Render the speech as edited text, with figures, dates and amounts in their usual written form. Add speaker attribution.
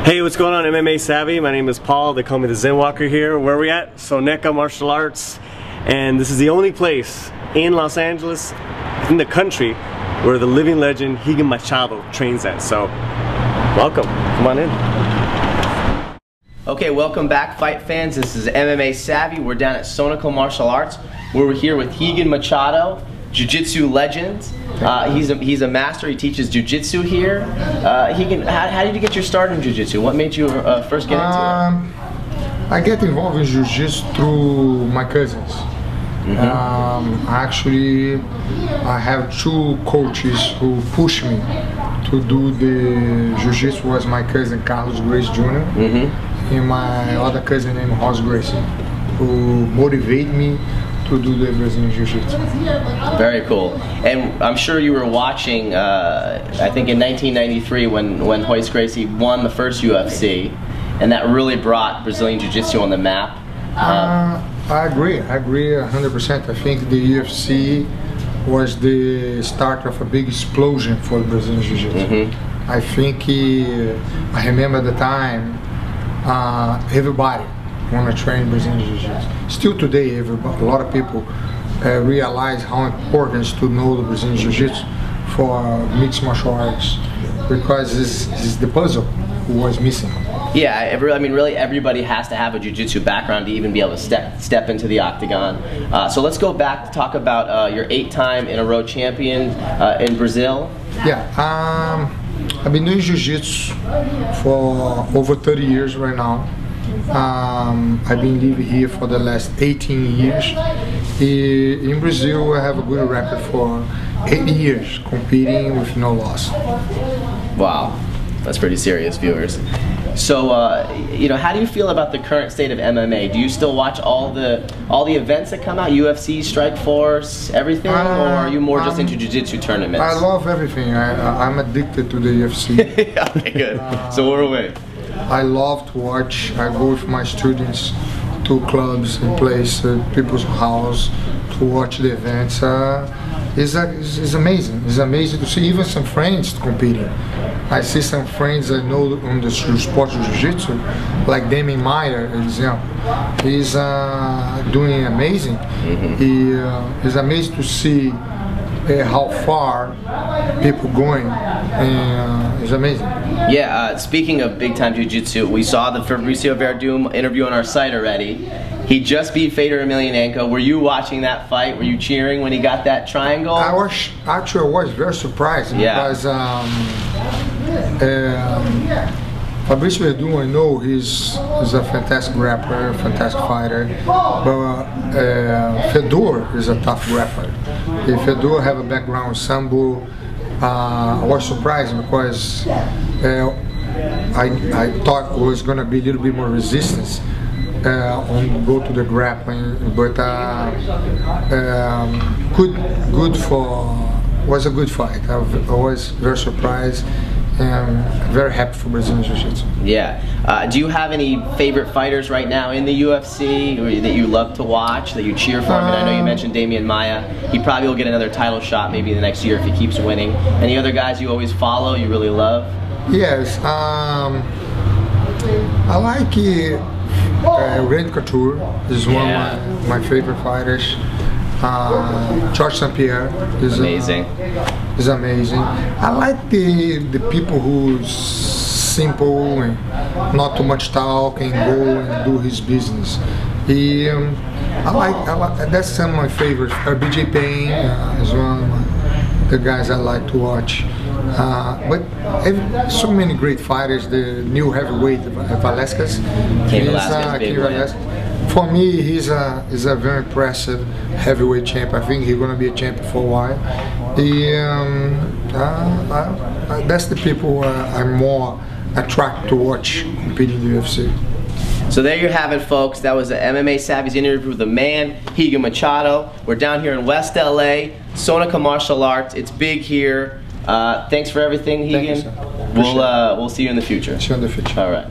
Speaker 1: Hey, what's going on, MMA Savvy? My name is Paul. They call me the Zen Walker here. Where are we at? Soneka Martial Arts. And this is the only place in Los Angeles, in the country, where the living legend Rigan Machado trains at. So, welcome. Come on in.
Speaker 2: Okay, welcome back, fight fans. This is MMA Savvy. We're down at Soneka Martial Arts. We're here with Rigan Machado, jiu-jitsu legend. He's a master. He teaches jiu-jitsu here. Rigan, how did you get your start in jiu-jitsu? What made you first get into it?
Speaker 3: I get involved in jiu-jitsu through my cousins. Actually, I have two coaches who push me to do the jiu-jitsu. Was my cousin Carlos Grace Jr. And my other cousin named Ross Grace, who motivated me to do the Brazilian Jiu-Jitsu.
Speaker 2: Very cool. And I'm sure you were watching, I think in 1993 when Royce Gracie won the first UFC, and that really brought Brazilian Jiu-Jitsu on the map.
Speaker 3: I agree 100%. I think the UFC was the start of a big explosion for Brazilian Jiu-Jitsu. I think, I remember the time, everybody want to train Brazilian Jiu-Jitsu. Still today, a lot of people realize how important it is to know the Brazilian Jiu-Jitsu for mixed martial arts, because it's the puzzle who was missing.
Speaker 2: Yeah, I mean, really, everybody has to have a jiu-jitsu background to even be able to step into the octagon. So let's go back to talk about your 8-time-in-a-row champion in Brazil.
Speaker 3: Yeah, I've been doing jiu-jitsu for over 30 years right now. I've been living here for the last 18 years. In Brazil, I have a good record for 8 years competing with no loss.
Speaker 2: Wow, that's pretty serious, viewers. So, you know, how do you feel about the current state of MMA? Do you still watch all the events that come out, UFC, Strikeforce, everything, or are you more just into jiu-jitsu tournaments?
Speaker 3: I love everything. I'm addicted to the UFC.
Speaker 2: Okay, good. So we're away.
Speaker 3: I love to watch. I go with my students to clubs and places, people's house, to watch the events. It's amazing. It's amazing to see even some friends competing. I see some friends I know on the sport of jiu-jitsu, like Damien Meyer, for example. He's doing amazing. It's amazing to see how far people going, and it's amazing.
Speaker 2: Yeah, speaking of big-time jiu-jitsu, we saw the Fabricio Verdum interview on our site already. He just beat Fedor Emelianenko. Were you watching that fight? Were you cheering when he got that triangle?
Speaker 3: I was very surprised, because Fabricio Verdum, I know he's a fantastic grappler, fantastic fighter, but Fedor is a tough grappler. If Fedor have a background in Sambo, I was surprised because I thought it was going to be a little bit more resistance on go to the grappling, but was a good fight. I was very surprised and very happy for Brazilian Jiu-Jitsu.
Speaker 2: Yeah. Do you have any favorite fighters right now in the UFC that you love to watch, that you cheer for? I mean, I know you mentioned Damien Maia. He probably will get another title shot maybe in the next year if he keeps winning. Any other guys you always follow, you really love?
Speaker 3: Yes. I like Rigan Couture. Is one of my favorite fighters. George St. Pierre is amazing. Is amazing. I like the people who's simple and not too much talk and go and do his business. I like that's some of my favorites. BJ Payne is one of the guys I like to watch. But so many great fighters. The new heavyweight Velasquez. For me, he's a very impressive heavyweight champ. I think he's going to be a champion for a while. That's the people I'm more attracted to watch competing in the UFC.
Speaker 2: So there you have it, folks. That was the MMA Savvy's interview with the man, Rigan Machado. We're down here in West LA, Soneka Martial Arts. It's big here. Thanks for everything, Rigan.
Speaker 3: Thank you, sir.
Speaker 2: We'll see you in the future.
Speaker 3: See you in the future.
Speaker 2: All right.